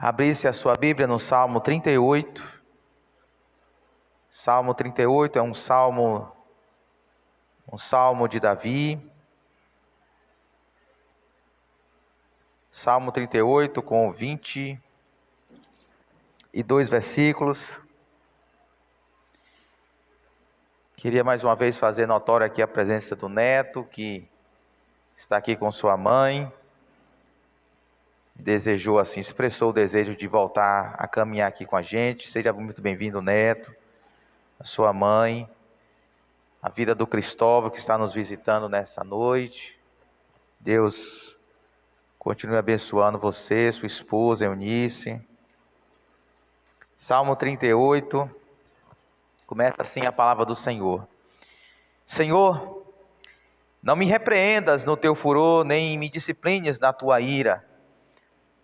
Abrisse a sua Bíblia no Salmo 38. Salmo 38 é um salmo de Davi. Salmo 38 com 22 versículos. Queria mais uma vez fazer notória aqui a presença do neto, que está aqui com sua mãe. Desejou assim, expressou o desejo de voltar a caminhar aqui com a gente. Seja muito bem-vindo, neto, a sua mãe, a vida do Cristóvão que está nos visitando nessa noite. Deus continue abençoando você, sua esposa Eunice. Salmo 38, começa assim a palavra do Senhor. Senhor, não me repreendas no teu furor, nem me disciplines na tua ira,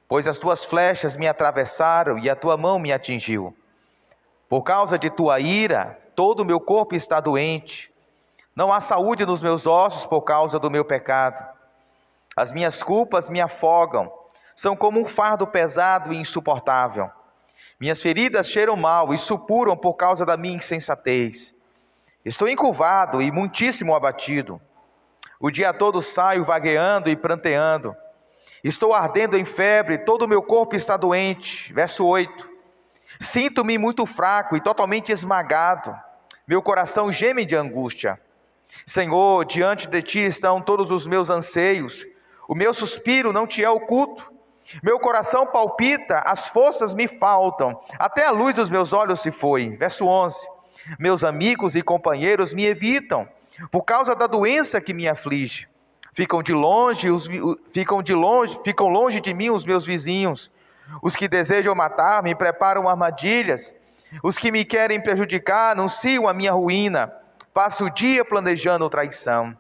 pois as tuas flechas me atravessaram e a tua mão me atingiu. Por causa de tua ira, todo o meu corpo está doente. Não há saúde nos meus ossos por causa do meu pecado. As minhas culpas me afogam, são como um fardo pesado e insuportável. Minhas feridas cheiram mal e supuram por causa da minha insensatez. Estou encurvado e muitíssimo abatido. O dia todo saio vagueando e pranteando. Estou ardendo em febre, todo o meu corpo está doente. Verso 8. Sinto-me muito fraco e totalmente esmagado. Meu coração geme de angústia. Senhor, diante de ti estão todos os meus anseios. O meu suspiro não te é oculto. Meu coração palpita, as forças me faltam. Até a luz dos meus olhos se foi. Verso 11. Meus amigos e companheiros me evitam, por causa da doença que me aflige. Ficam longe de mim os meus vizinhos. Os que desejam matar-me preparam armadilhas. Os que me querem prejudicar anunciam a minha ruína. Passo o dia planejando traição.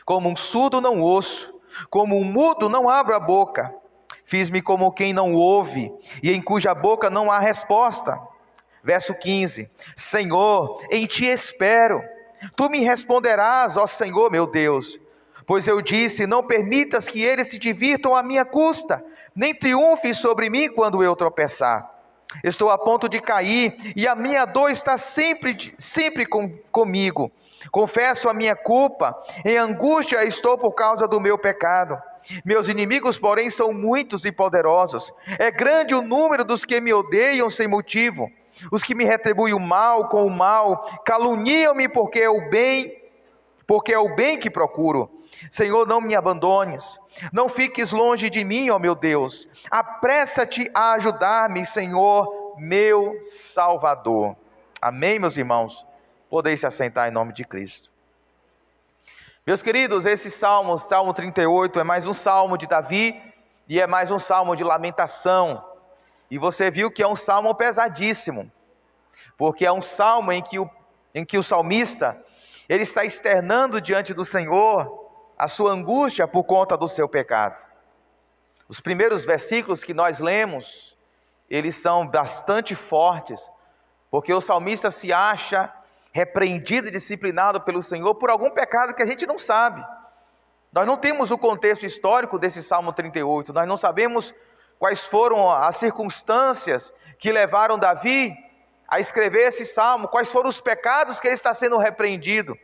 Como um surdo não ouço, como um mudo não abro a boca. Fiz-me como quem não ouve, e em cuja boca não há resposta. Verso 15. Senhor, em ti espero. Tu me responderás, ó Senhor meu Deus. Pois eu disse, não permitas que eles se divirtam à minha custa, nem triunfem sobre mim quando eu tropeçar. Estou a ponto de cair, e a minha dor está sempre comigo. Confesso a minha culpa, em angústia estou por causa do meu pecado. Meus inimigos, porém, são muitos e poderosos. É grande o número dos que me odeiam sem motivo. Os que me retribuem o mal com o mal, caluniam-me porque é o bem que procuro. Senhor, não me abandones, não fiques longe de mim, ó meu Deus. Apressa-te a ajudar-me, Senhor, meu Salvador. Amém, meus irmãos? Podeis se assentar em nome de Cristo. Meus queridos, esse salmo, Salmo 38, é mais um salmo de Davi e é mais um salmo de lamentação. E você viu que é um salmo pesadíssimo, porque é um salmo em que o salmista, ele está externando diante do Senhor a sua angústia por conta do seu pecado. Os primeiros versículos que nós lemos, eles são bastante fortes, porque o salmista se acha repreendido e disciplinado pelo Senhor por algum pecado que a gente não sabe. Nós não temos o contexto histórico desse Salmo 38, nós não sabemos quais foram as circunstâncias que levaram Davi a escrever esse salmo, quais foram os pecados que ele está sendo repreendido.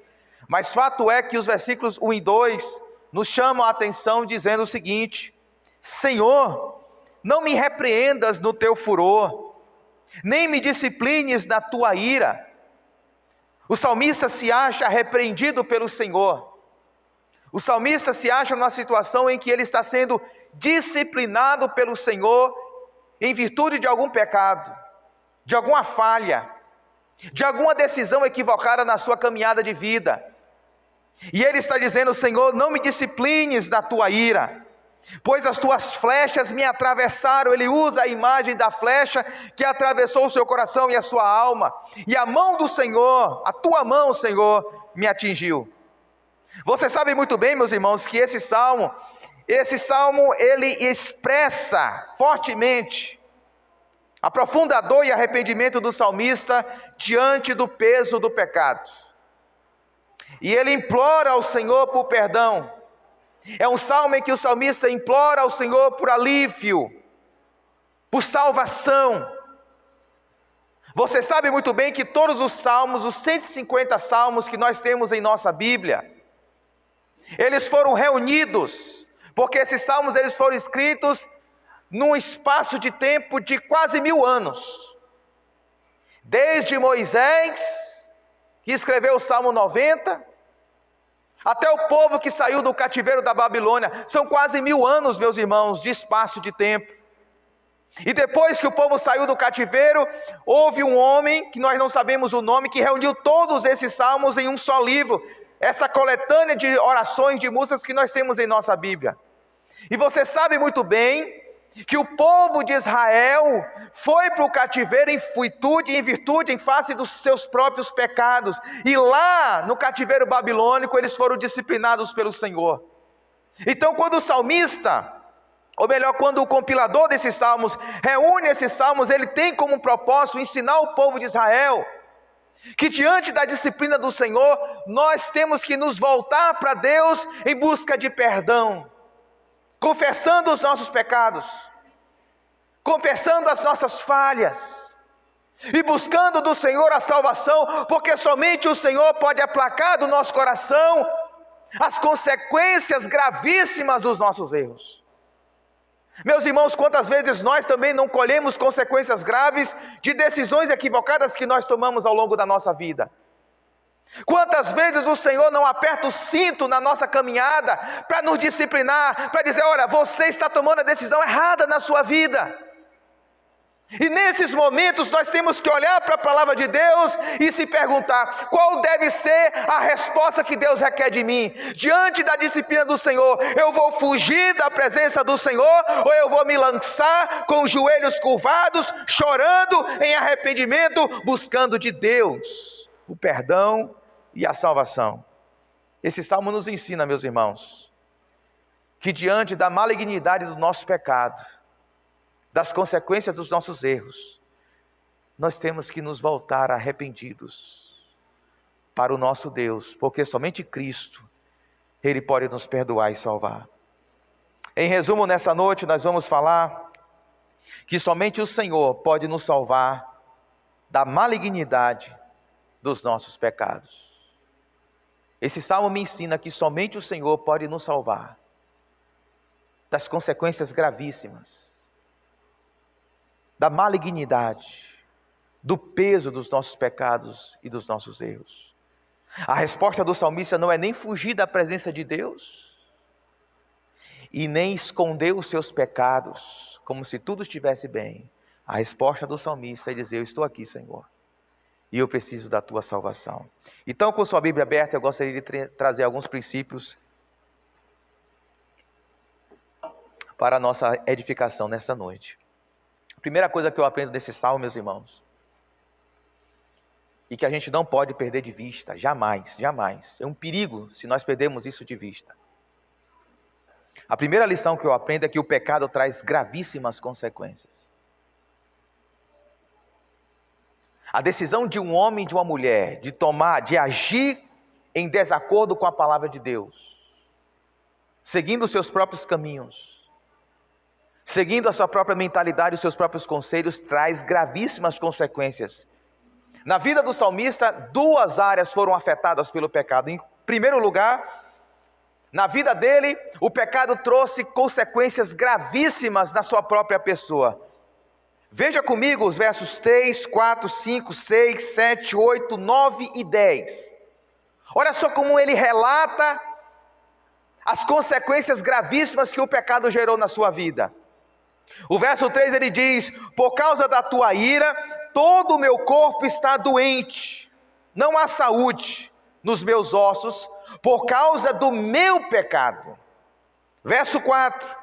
Mas fato é que os versículos 1 e 2 nos chamam a atenção dizendo o seguinte: Senhor, não me repreendas no teu furor, nem me disciplines na tua ira. O salmista se acha repreendido pelo Senhor. O salmista se acha numa situação em que ele está sendo disciplinado pelo Senhor em virtude de algum pecado, de alguma falha, de alguma decisão equivocada na sua caminhada de vida. E ele está dizendo: Senhor, não me disciplines na tua ira, pois as tuas flechas me atravessaram. Ele usa a imagem da flecha que atravessou o seu coração e a sua alma, e a mão do Senhor, a tua mão, Senhor, me atingiu. Você sabe muito bem, meus irmãos, que esse salmo ele expressa fortemente a profunda dor e arrependimento do salmista diante do peso do pecado. E ele implora ao Senhor por perdão. É um salmo em que o salmista implora ao Senhor por alívio. por salvação. Você sabe muito bem que todos os salmos, os 150 salmos que nós temos em nossa Bíblia, eles foram reunidos, porque esses salmos eles foram escritos num espaço de tempo de quase 1000 anos. Desde Moisés, que escreveu o Salmo 90, até o povo que saiu do cativeiro da Babilônia. São quase 1000 anos, meus irmãos, de espaço de tempo. E depois que o povo saiu do cativeiro, houve um homem, que nós não sabemos o nome, que reuniu todos esses salmos em um só livro. Essa coletânea de orações, de músicas que nós temos em nossa Bíblia. E você sabe muito bem que o povo de Israel foi para o cativeiro em virtude, em face dos seus próprios pecados. E lá no cativeiro babilônico eles foram disciplinados pelo Senhor. Então quando o salmista, ou melhor, quando o compilador desses salmos reúne esses salmos, ele tem como propósito ensinar o povo de Israel que diante da disciplina do Senhor, nós temos que nos voltar para Deus em busca de perdão, confessando os nossos pecados, confessando as nossas falhas, e buscando do Senhor a salvação, porque somente o Senhor pode aplacar do nosso coração as consequências gravíssimas dos nossos erros. Meus irmãos, quantas vezes nós também não colhemos consequências graves de decisões equivocadas que nós tomamos ao longo da nossa vida? Quantas vezes o Senhor não aperta o cinto na nossa caminhada para nos disciplinar, para dizer, olha, você está tomando a decisão errada na sua vida. E nesses momentos nós temos que olhar para a palavra de Deus e se perguntar, qual deve ser a resposta que Deus requer de mim? Diante da disciplina do Senhor, eu vou fugir da presença do Senhor, ou eu vou me lançar com os joelhos curvados, chorando em arrependimento, buscando de Deus o perdão e a salvação? Esse salmo nos ensina, meus irmãos, que diante da malignidade do nosso pecado, das consequências dos nossos erros, nós temos que nos voltar arrependidos para o nosso Deus, porque somente Cristo, Ele pode nos perdoar e salvar. Em resumo, nessa noite nós vamos falar que somente o Senhor pode nos salvar da malignidade dos nossos pecados. Esse salmo me ensina que somente o Senhor pode nos salvar das consequências gravíssimas, da malignidade, do peso dos nossos pecados e dos nossos erros. A resposta do salmista não é nem fugir da presença de Deus, e nem esconder os seus pecados, como se tudo estivesse bem. A resposta do salmista é dizer, eu estou aqui, Senhor, e eu preciso da tua salvação. Então, com sua Bíblia aberta, eu gostaria de trazer alguns princípios para a nossa edificação nessa noite. A primeira coisa que eu aprendo desse salmo, meus irmãos, e que a gente não pode perder de vista, jamais, jamais. É um perigo se nós perdermos isso de vista. A primeira lição que eu aprendo é que o pecado traz gravíssimas consequências. A decisão de um homem e de uma mulher de agir em desacordo com a palavra de Deus, seguindo os seus próprios caminhos, seguindo a sua própria mentalidade, os seus próprios conselhos, traz gravíssimas consequências. Na vida do salmista, 2 áreas foram afetadas pelo pecado. Em primeiro lugar, na vida dele, o pecado trouxe consequências gravíssimas na sua própria pessoa. Veja comigo os versos 3, 4, 5, 6, 7, 8, 9 e 10. Olha só como ele relata as consequências gravíssimas que o pecado gerou na sua vida. O verso 3 ele diz, por causa da tua ira, todo o meu corpo está doente, não há saúde nos meus ossos, por causa do meu pecado. Verso 4,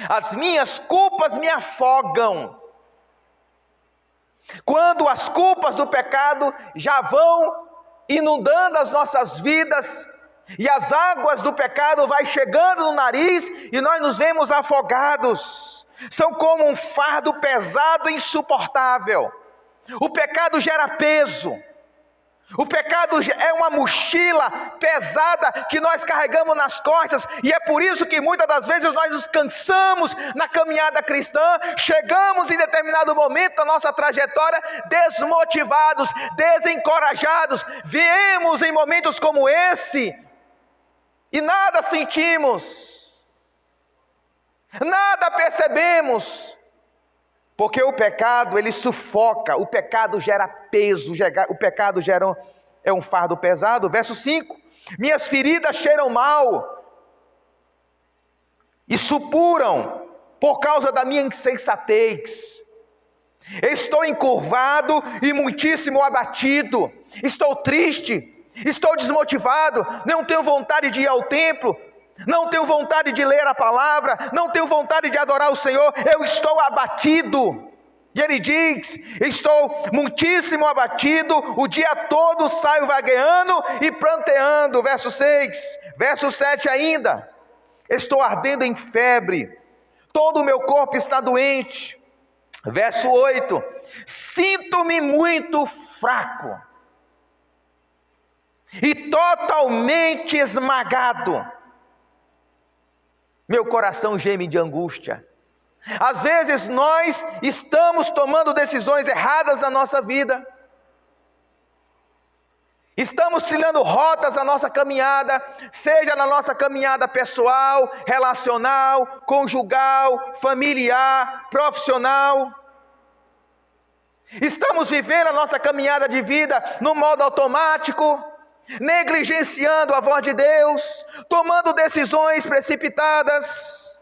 as minhas culpas me afogam. Quando as culpas do pecado já vão inundando as nossas vidas, e as águas do pecado vai chegando no nariz, e nós nos vemos afogados. São como um fardo pesado e insuportável. O pecado gera peso. O pecado é uma mochila pesada que nós carregamos nas costas, e é por isso que muitas das vezes nós nos cansamos na caminhada cristã, chegamos em determinado momento da nossa trajetória desmotivados, desencorajados, viemos em momentos como esse e nada sentimos, nada percebemos. Porque o pecado, ele sufoca, o pecado gera peso, o pecado é um fardo pesado. Verso 5, minhas feridas cheiram mal e supuram por causa da minha insensatez. Estou encurvado e muitíssimo abatido, estou triste, estou desmotivado, não tenho vontade de ir ao templo, não tenho vontade de ler a palavra, não tenho vontade de adorar o Senhor, eu estou abatido. E ele diz, estou muitíssimo abatido, o dia todo saio vagueando e pranteando. Verso 6, verso 7 ainda, estou ardendo em febre, todo o meu corpo está doente. Verso 8, sinto-me muito fraco e totalmente esmagado. Meu coração geme de angústia. Às vezes nós estamos tomando decisões erradas na nossa vida. Estamos trilhando rotas na nossa caminhada, seja na nossa caminhada pessoal, relacional, conjugal, familiar, profissional. Estamos vivendo a nossa caminhada de vida no modo automático, negligenciando a voz de Deus, tomando decisões precipitadas,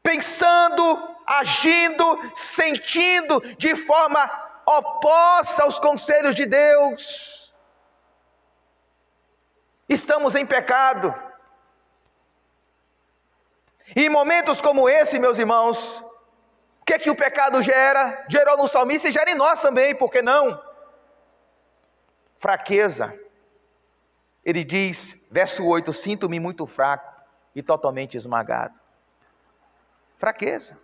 pensando, agindo, sentindo de forma oposta aos conselhos de Deus. Estamos em pecado. E em momentos como esse, meus irmãos, o que o pecado gera? Gerou no salmista e gera em nós também, por que não? Fraqueza. Ele diz, verso 8, sinto-me muito fraco e totalmente esmagado. Fraqueza.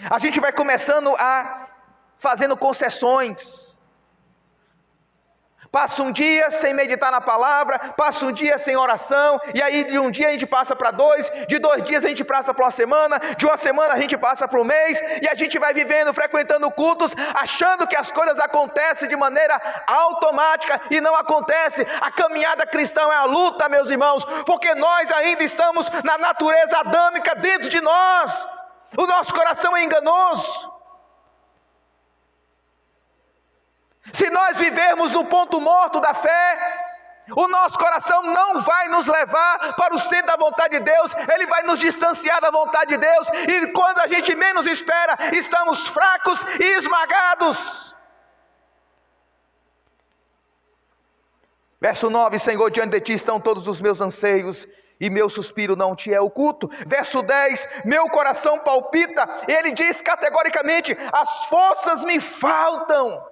A gente vai começando fazendo concessões. Passa um dia sem meditar na palavra, passa um dia sem oração, e aí de um dia a gente passa para 2, de 2 dias a gente passa para uma semana, de uma semana a gente passa para um mês, e a gente vai vivendo, frequentando cultos, achando que as coisas acontecem de maneira automática, e não acontece. A caminhada cristã é a luta, meus irmãos, porque nós ainda estamos na natureza adâmica dentro de nós, o nosso coração é enganoso. Se nós vivermos no ponto morto da fé, o nosso coração não vai nos levar para o centro da vontade de Deus, ele vai nos distanciar da vontade de Deus, e quando a gente menos espera, estamos fracos e esmagados. Verso 9, Senhor, diante de ti estão todos os meus anseios, e meu suspiro não te é oculto. Verso 10, meu coração palpita, ele diz categoricamente, as forças me faltam.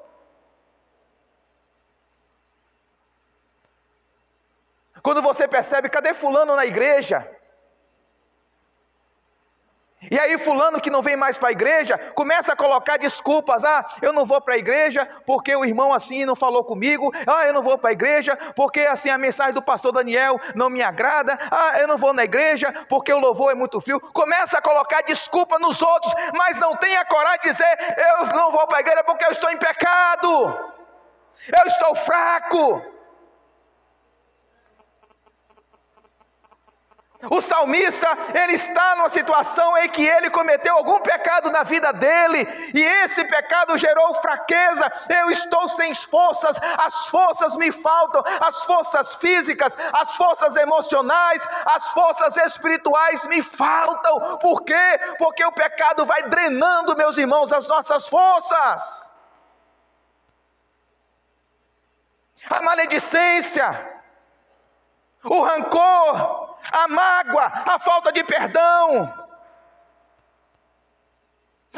Quando você percebe, cadê fulano na igreja? E aí fulano que não vem mais para a igreja, começa a colocar desculpas. Eu não vou para a igreja porque o irmão assim não falou comigo. Eu não vou para a igreja porque assim a mensagem do pastor Daniel não me agrada. Eu não vou na igreja porque o louvor é muito frio. Começa a colocar desculpa nos outros, mas não tem a coragem de dizer, eu não vou para a igreja porque eu estou em pecado. Eu estou fraco. O salmista, ele está numa situação em que ele cometeu algum pecado na vida dele, e esse pecado gerou fraqueza. Eu estou sem forças, as forças me faltam, as forças físicas, as forças emocionais, as forças espirituais me faltam. Por quê? Porque o pecado vai drenando, meus irmãos, as nossas forças. A maledicência, o rancor, a mágoa, a falta de perdão,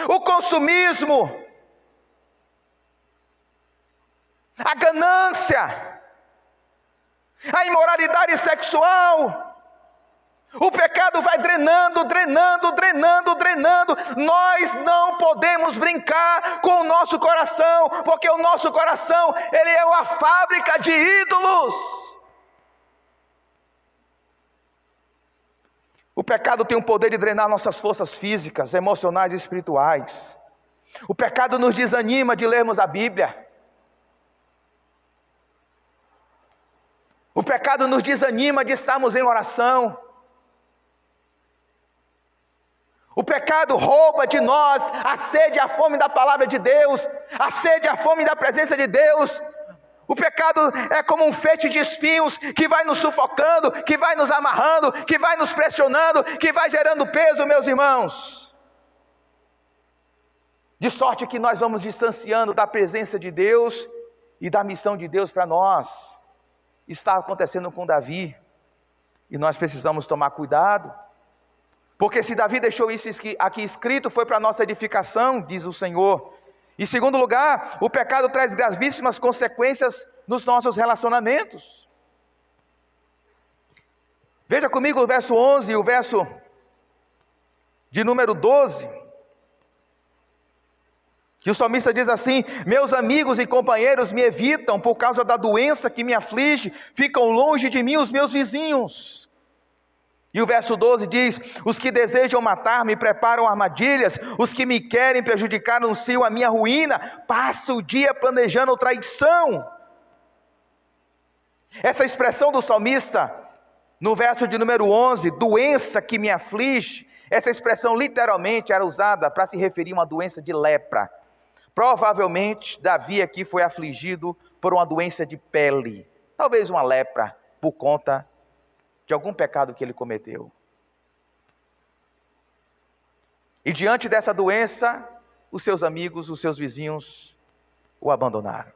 o consumismo, a ganância, a imoralidade sexual, O pecado vai drenando, drenando, drenando, drenando. Nós não podemos brincar com o nosso coração, porque o nosso coração, ele é uma fábrica de ídolos. O pecado tem o poder de drenar nossas forças físicas, emocionais e espirituais. O pecado nos desanima de lermos a Bíblia. O pecado nos desanima de estarmos em oração. O pecado rouba de nós a sede e a fome da palavra de Deus, a sede e a fome da presença de Deus. O pecado é como um feixe de espinhos que vai nos sufocando, que vai nos amarrando, que vai nos pressionando, que vai gerando peso, meus irmãos. De sorte que nós vamos distanciando da presença de Deus e da missão de Deus para nós. Está acontecendo com Davi, e nós precisamos tomar cuidado, porque se Davi deixou isso aqui escrito, foi para a nossa edificação, diz o Senhor. Em segundo lugar, o pecado traz gravíssimas consequências nos nossos relacionamentos. Veja comigo o verso 11 e o verso de número 12, que o salmista diz assim: meus amigos e companheiros me evitam por causa da doença que me aflige, ficam longe de mim os meus vizinhos. E o verso 12 diz: os que desejam matar-me preparam armadilhas, os que me querem prejudicar anunciam a minha ruína, passa o dia planejando traição. Essa expressão do salmista, no verso de número 11, doença que me aflige, essa expressão literalmente era usada para se referir a uma doença de lepra. Provavelmente Davi aqui foi afligido por uma doença de pele, talvez uma lepra, por conta de algum pecado que ele cometeu. E diante dessa doença, os seus amigos, os seus vizinhos o abandonaram.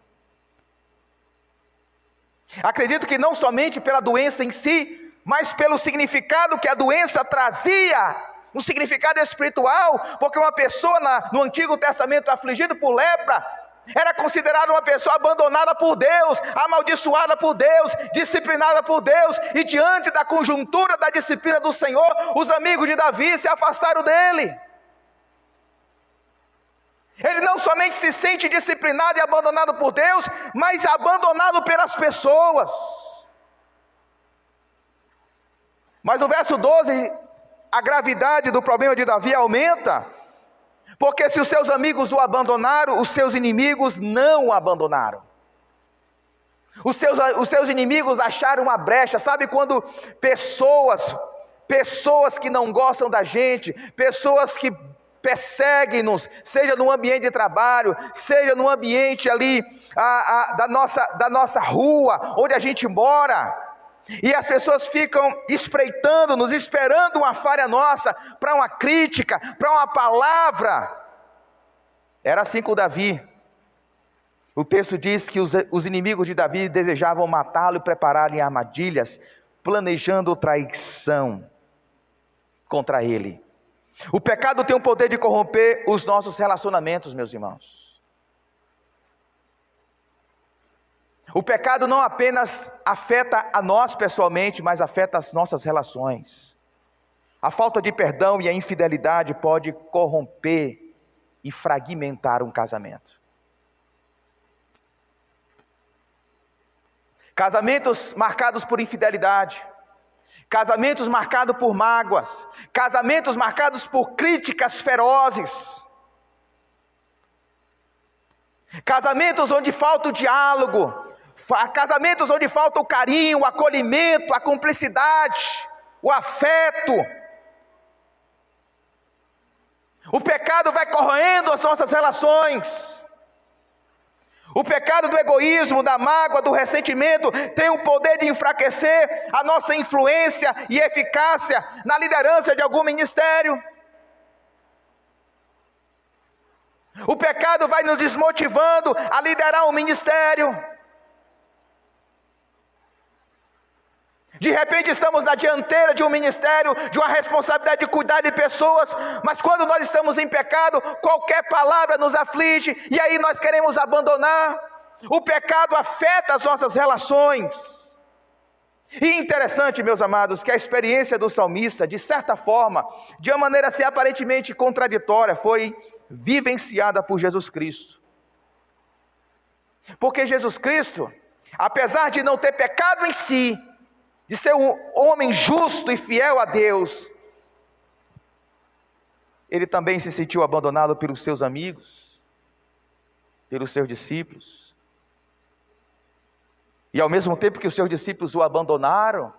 Acredito que não somente pela doença em si, mas pelo significado que a doença trazia, um significado espiritual, porque uma pessoa no Antigo Testamento afligida por lepra, era considerada uma pessoa abandonada por Deus, amaldiçoada por Deus, disciplinada por Deus, e diante da conjuntura da disciplina do Senhor, os amigos de Davi se afastaram dele. Ele não somente se sente disciplinado e abandonado por Deus, mas abandonado pelas pessoas. Mas no verso 12, a gravidade do problema de Davi aumenta, porque se os seus amigos o abandonaram, os seus inimigos não o abandonaram. Os seus inimigos acharam uma brecha. Sabe quando pessoas que não gostam da gente, pessoas que perseguem-nos, seja no ambiente de trabalho, seja no ambiente ali da nossa rua, onde a gente mora, e as pessoas ficam espreitando-nos, esperando uma falha nossa, para uma crítica, para uma palavra. Era assim com Davi. O texto diz que os inimigos de Davi desejavam matá-lo e prepararem armadilhas, planejando traição contra ele. O pecado tem o poder de corromper os nossos relacionamentos, meus irmãos. O pecado não apenas afeta a nós pessoalmente, mas afeta as nossas relações. A falta de perdão e a infidelidade pode corromper e fragmentar um casamento. Casamentos marcados por infidelidade, casamentos marcados por mágoas, casamentos marcados por críticas ferozes, casamentos onde falta o diálogo, casamentos onde falta o carinho, o acolhimento, a cumplicidade, o afeto. O pecado vai corroendo as nossas relações. O pecado do egoísmo, da mágoa, do ressentimento tem o poder de enfraquecer a nossa influência e eficácia na liderança de algum ministério. O pecado vai nos desmotivando a liderar um ministério. De repente estamos na dianteira de um ministério, de uma responsabilidade de cuidar de pessoas, mas quando nós estamos em pecado, qualquer palavra nos aflige, e aí nós queremos abandonar. O pecado afeta as nossas relações. E interessante, meus amados, que a experiência do salmista, de certa forma, de uma maneira assim aparentemente contraditória, foi vivenciada por Jesus Cristo. Porque Jesus Cristo, apesar de não ter pecado em si, de ser um homem justo e fiel a Deus, ele também se sentiu abandonado pelos seus amigos, pelos seus discípulos. E ao mesmo tempo que os seus discípulos o abandonaram,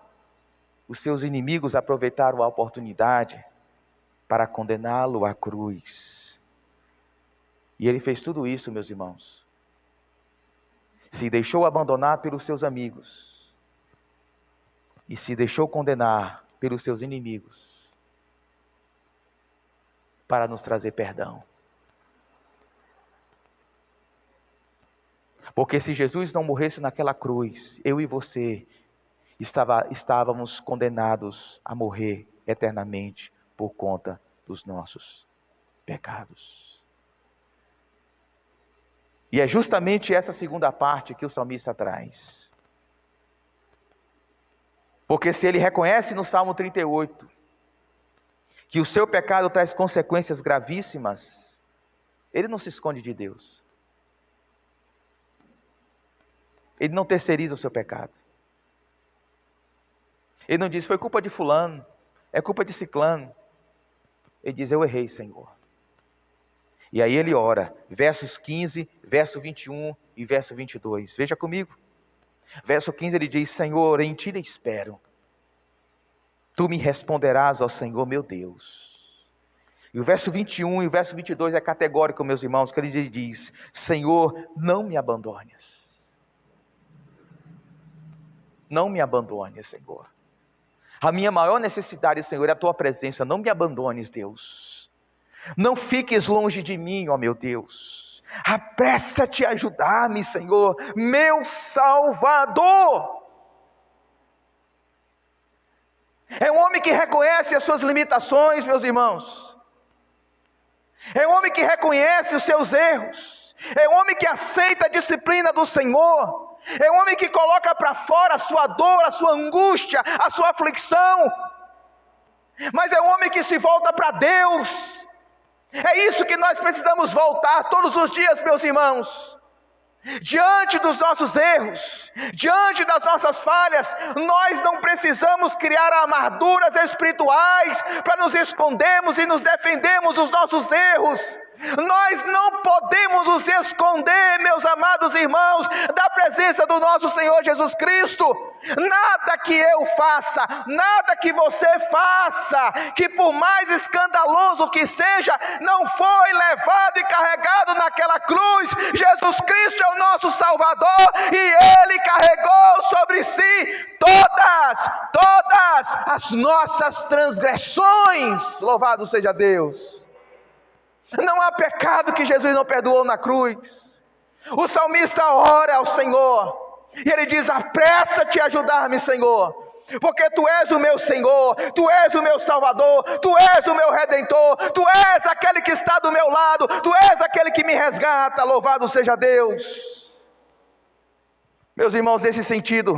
os seus inimigos aproveitaram a oportunidade para condená-lo à cruz. E ele fez tudo isso, meus irmãos. Se deixou abandonar pelos seus amigos e se deixou condenar pelos seus inimigos para nos trazer perdão. Porque se Jesus não morresse naquela cruz, eu e você estávamos condenados a morrer eternamente por conta dos nossos pecados. E é justamente essa segunda parte que o salmista traz. Porque se ele reconhece no Salmo 38 que o seu pecado traz consequências gravíssimas, ele não se esconde de Deus. Ele não terceiriza o seu pecado. Ele não diz, foi culpa de fulano, é culpa de ciclano. Ele diz, eu errei, Senhor. E aí ele ora, versos 15, verso 21 e verso 22. Veja comigo. Verso 15 ele diz, Senhor, em ti espero. Tu me responderás, ó Senhor, meu Deus. E o verso 21 e o verso 22 é categórico, meus irmãos, que ele diz, Senhor, não me abandones. Não me abandones, Senhor. A minha maior necessidade, Senhor, é a tua presença. Não me abandones, Deus. Não fiques longe de mim, ó meu Deus. Apressa-te a ajudar-me, Senhor, meu Salvador. É um homem que reconhece as suas limitações, meus irmãos. É um homem que reconhece os seus erros. É um homem que aceita a disciplina do Senhor. É um homem que coloca para fora a sua dor, a sua angústia, a sua aflição. Mas é um homem que se volta para Deus. É isso que nós precisamos voltar todos os dias, meus irmãos. Diante dos nossos erros, diante das nossas falhas, nós não precisamos criar armaduras espirituais para nos escondermos e nos defendermos dos nossos erros. Nós não podemos nos esconder, meus amados irmãos, da presença do nosso Senhor Jesus Cristo. Nada que eu faça, nada que você faça, que por mais escandaloso que seja, não foi levado e carregado naquela cruz. Jesus Cristo é o nosso Salvador e Ele carregou sobre si todas as nossas transgressões. Louvado seja Deus. Não há pecado que Jesus não perdoou na cruz. O salmista ora ao Senhor e ele diz, apressa-te a ajudar-me, Senhor, porque Tu és o meu Senhor, Tu és o meu Salvador, Tu és o meu Redentor, Tu és aquele que está do meu lado, Tu és aquele que me resgata. Louvado seja Deus. Meus irmãos, nesse sentido,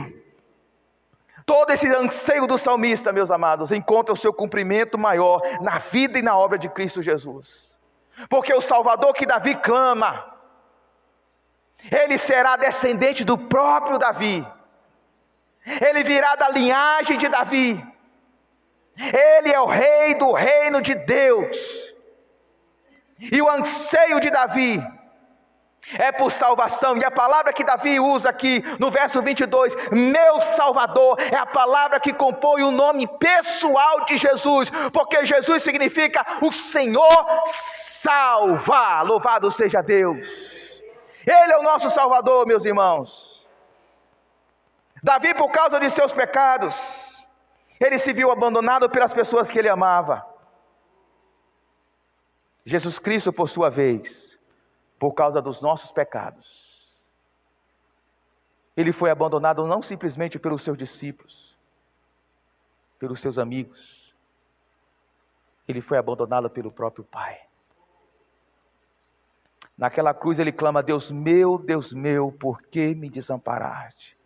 todo esse anseio do salmista, meus amados, encontra o seu cumprimento maior na vida e na obra de Cristo Jesus. Porque o Salvador que Davi clama, ele será descendente do próprio Davi. Ele virá da linhagem de Davi. Ele é o rei do reino de Deus. E o anseio de Davi é por salvação. E a palavra que Davi usa aqui no verso 22, meu Salvador, é a palavra que compõe o nome pessoal de Jesus. Porque Jesus significa o Senhor salva. Louvado seja Deus. Ele é o nosso Salvador, meus irmãos. Davi, por causa de seus pecados, ele se viu abandonado pelas pessoas que ele amava. Jesus Cristo, por sua vez, por causa dos nossos pecados, ele foi abandonado não simplesmente pelos seus discípulos, pelos seus amigos. Ele foi abandonado pelo próprio Pai. Naquela cruz ele clama, Deus meu, por que me desamparaste?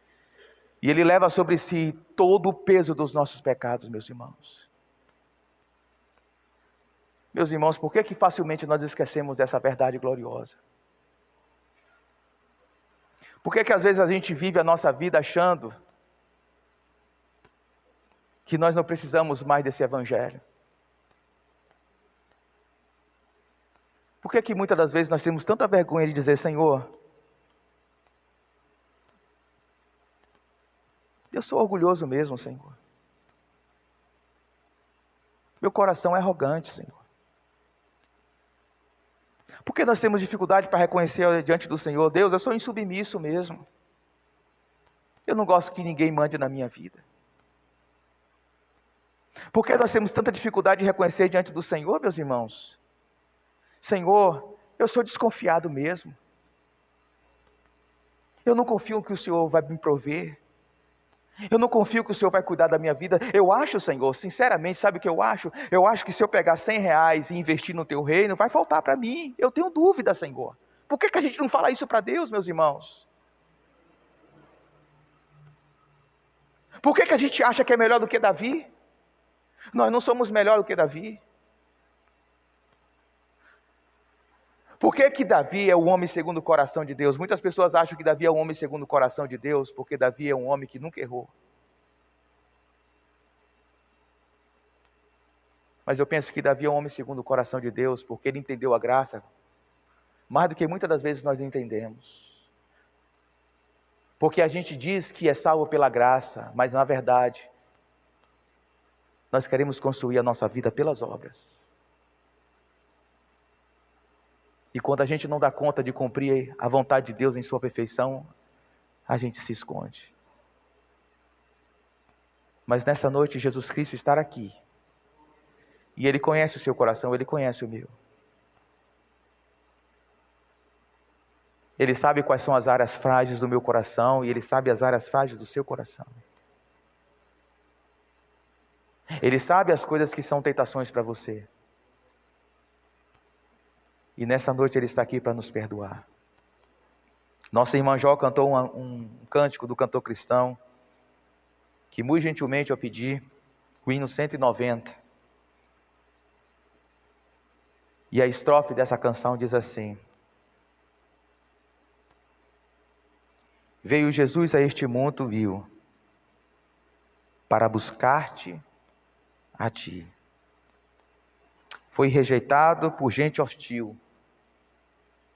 E Ele leva sobre si todo o peso dos nossos pecados, meus irmãos. Meus irmãos, por que facilmente nós esquecemos dessa verdade gloriosa? Por que às vezes a gente vive a nossa vida achando que nós não precisamos mais desse evangelho? Por que muitas das vezes nós temos tanta vergonha de dizer: Senhor, eu sou orgulhoso mesmo, Senhor. Meu coração é arrogante, Senhor. Por que nós temos dificuldade para reconhecer diante do Senhor: Deus, eu sou insubmisso mesmo. Eu não gosto que ninguém mande na minha vida. Por que nós temos tanta dificuldade de reconhecer diante do Senhor, meus irmãos? Senhor, eu sou desconfiado mesmo. Eu não confio que o Senhor vai me prover. Eu não confio que o Senhor vai cuidar da minha vida. Eu acho, Senhor, sinceramente, sabe o que eu acho? Eu acho que se eu pegar R$100 e investir no teu reino, vai faltar para mim. Eu tenho dúvida, Senhor. Por que a gente não fala isso para Deus, meus irmãos? Por que a gente acha que é melhor do que Davi? Nós não somos melhor do que Davi. Por que Davi é o homem segundo o coração de Deus? Muitas pessoas acham que Davi é um homem segundo o coração de Deus, porque Davi é um homem que nunca errou. Mas eu penso que Davi é um homem segundo o coração de Deus, porque ele entendeu a graça, mais do que muitas das vezes nós entendemos. Porque a gente diz que é salvo pela graça, mas na verdade, nós queremos construir a nossa vida pelas obras. E quando a gente não dá conta de cumprir a vontade de Deus em sua perfeição, a gente se esconde. Mas nessa noite Jesus Cristo está aqui. E Ele conhece o seu coração, Ele conhece o meu. Ele sabe quais são as áreas frágeis do meu coração e Ele sabe as áreas frágeis do seu coração. Ele sabe as coisas que são tentações para você. E nessa noite Ele está aqui para nos perdoar. Nossa irmã Jó cantou um cântico do cantor cristão, que muito gentilmente eu pedi, o hino 190. E a estrofe dessa canção diz assim: veio Jesus a este mundo vil, para buscar-te a ti. Foi rejeitado por gente hostil,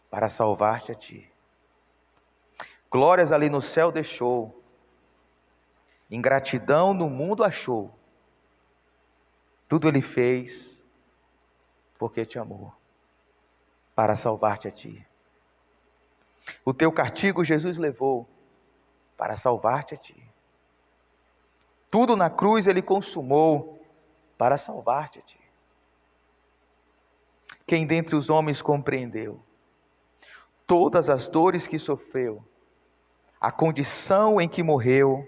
para salvar-te a ti. Glórias ali no céu deixou, ingratidão no mundo achou. Tudo Ele fez, porque te amou, para salvar-te a ti. O teu castigo Jesus levou, para salvar-te a ti. Tudo na cruz Ele consumou, para salvar-te a ti. Quem dentre os homens compreendeu todas as dores que sofreu, a condição em que morreu,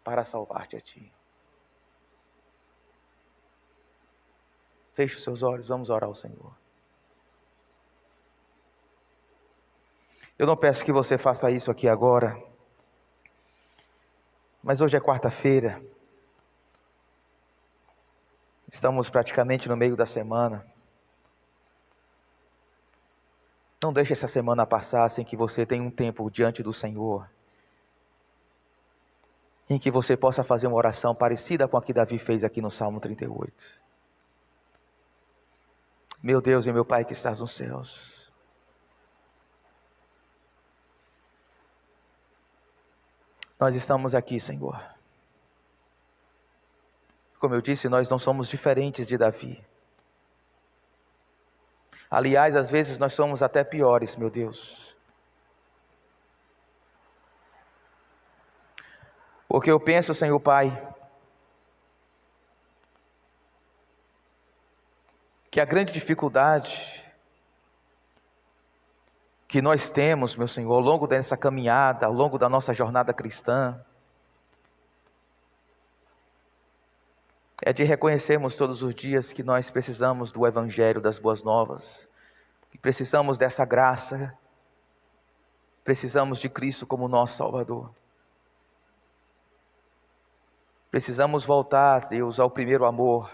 para salvar-te a ti. Feche os seus olhos, vamos orar ao Senhor. Eu não peço que você faça isso aqui agora, mas hoje é quarta-feira, estamos praticamente no meio da semana. Não deixe essa semana passar sem que você tenha um tempo diante do Senhor, em que você possa fazer uma oração parecida com a que Davi fez aqui no Salmo 38. Meu Deus e meu Pai que estás nos céus, nós estamos aqui, Senhor. Como eu disse, nós não somos diferentes de Davi. Aliás, às vezes nós somos até piores, meu Deus. Porque eu penso, Senhor Pai, que a grande dificuldade que nós temos, meu Senhor, ao longo dessa caminhada, ao longo da nossa jornada cristã, é de reconhecermos todos os dias que nós precisamos do Evangelho, das boas novas, que precisamos dessa graça, precisamos de Cristo como nosso Salvador. Precisamos voltar, Deus, ao primeiro amor,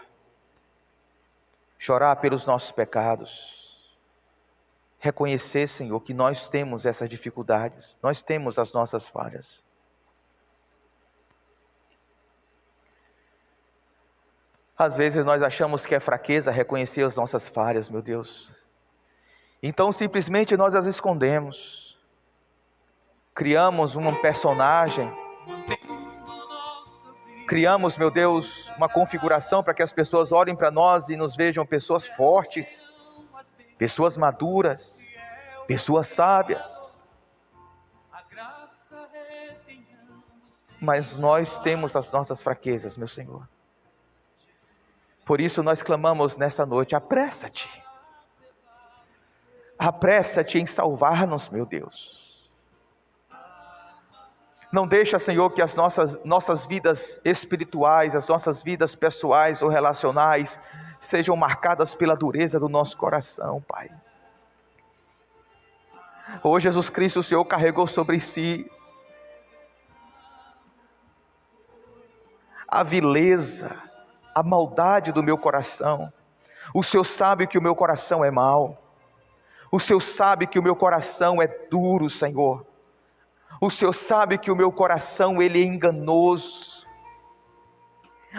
chorar pelos nossos pecados, reconhecer, Senhor, que nós temos essas dificuldades, nós temos as nossas falhas. Às vezes nós achamos que é fraqueza reconhecer as nossas falhas, meu Deus. Então simplesmente nós as escondemos. Criamos um personagem. Criamos, meu Deus, uma configuração para que as pessoas olhem para nós e nos vejam pessoas fortes, pessoas maduras, pessoas sábias. Mas nós temos as nossas fraquezas, meu Senhor. Por isso nós clamamos nessa noite: apressa-te. Apressa-te em salvar-nos, meu Deus. Não deixa, Senhor, que as nossas vidas espirituais, as nossas vidas pessoais ou relacionais sejam marcadas pela dureza do nosso coração, Pai. Ô Jesus Cristo, o Senhor carregou sobre si a vileza, a maldade do meu coração. O Senhor sabe que o meu coração é mau. O Senhor sabe que o meu coração é duro, Senhor. O Senhor sabe que o meu coração ele é enganoso.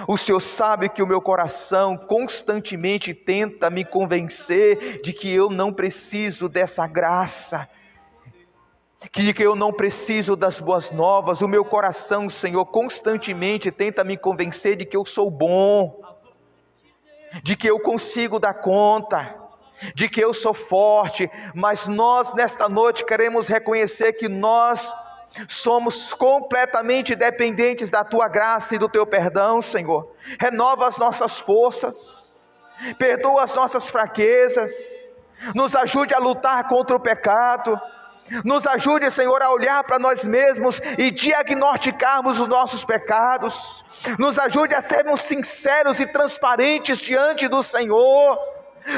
O Senhor sabe que o meu coração constantemente tenta me convencer de que eu não preciso dessa graça, que eu não preciso das boas novas. O meu coração, Senhor, constantemente tenta me convencer de que eu sou bom, de que eu consigo dar conta, de que eu sou forte. Mas nós nesta noite queremos reconhecer que nós somos completamente dependentes da Tua graça e do Teu perdão, Senhor. Renova as nossas forças, perdoa as nossas fraquezas, nos ajude a lutar contra o pecado, nos ajude, Senhor, a olhar para nós mesmos e diagnosticarmos os nossos pecados, nos ajude a sermos sinceros e transparentes diante do Senhor.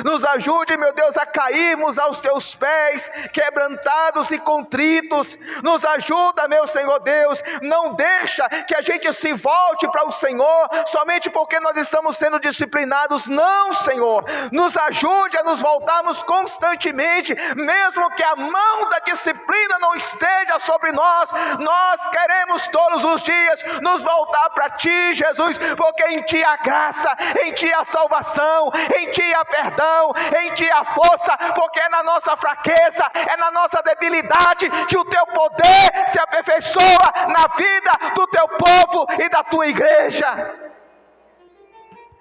Nos ajude, meu Deus, a cairmos aos Teus pés, quebrantados e contritos. Nos ajuda, meu Senhor Deus, não deixa que a gente se volte para o Senhor somente porque nós estamos sendo disciplinados. Não, Senhor, nos ajude a nos voltarmos constantemente, mesmo que a mão da disciplina não esteja sobre nós. Nós queremos todos os dias nos voltar para Ti, Jesus, porque em Ti há graça, em Ti há salvação, em Ti há perdão, em Ti há força, porque é na nossa fraqueza, é na nossa debilidade que o Teu poder se aperfeiçoa na vida do Teu povo e da Tua igreja.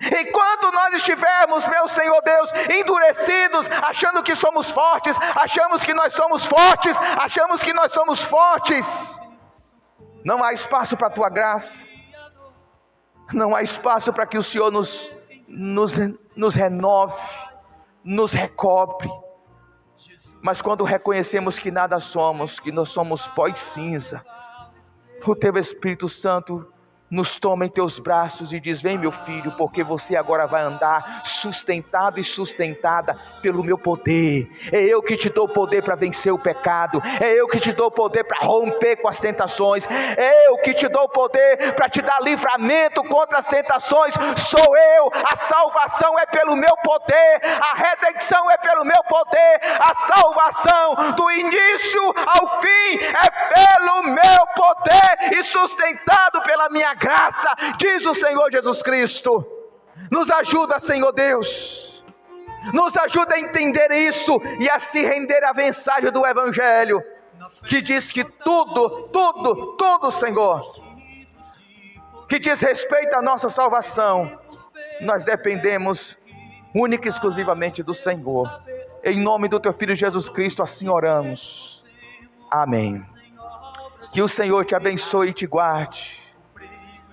Enquanto nós estivermos, meu Senhor Deus, endurecidos, achando que somos fortes, achamos que nós somos fortes, achamos que nós somos fortes, não há espaço para a Tua graça, não há espaço para que o Senhor nos renove, nos recobre. Mas quando reconhecemos que nada somos, que nós somos pó e cinza, o Teu Espírito Santo nos toma em Teus braços e diz: vem, meu filho, porque você agora vai andar sustentado e sustentada pelo meu poder. É eu que te dou poder para vencer o pecado, é eu que te dou poder para romper com as tentações, é eu que te dou poder para te dar livramento contra as tentações. Sou eu. A salvação é pelo meu poder, a redenção é pelo meu poder, a salvação do início ao fim é pelo meu poder e sustentado pela minha graça, diz o Senhor Jesus Cristo. Nos ajuda, Senhor Deus, nos ajuda a entender isso e a se render à mensagem do Evangelho, que diz que tudo, Senhor, que diz respeito à nossa salvação, nós dependemos única e exclusivamente do Senhor. Em nome do Teu Filho Jesus Cristo assim oramos, amém. Que o Senhor te abençoe e te guarde,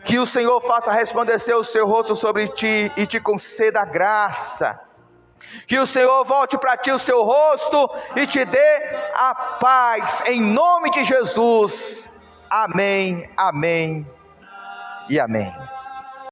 que o Senhor faça resplandecer o seu rosto sobre ti e te conceda graça, que o Senhor volte para ti o seu rosto e te dê a paz, em nome de Jesus, amém, amém e amém.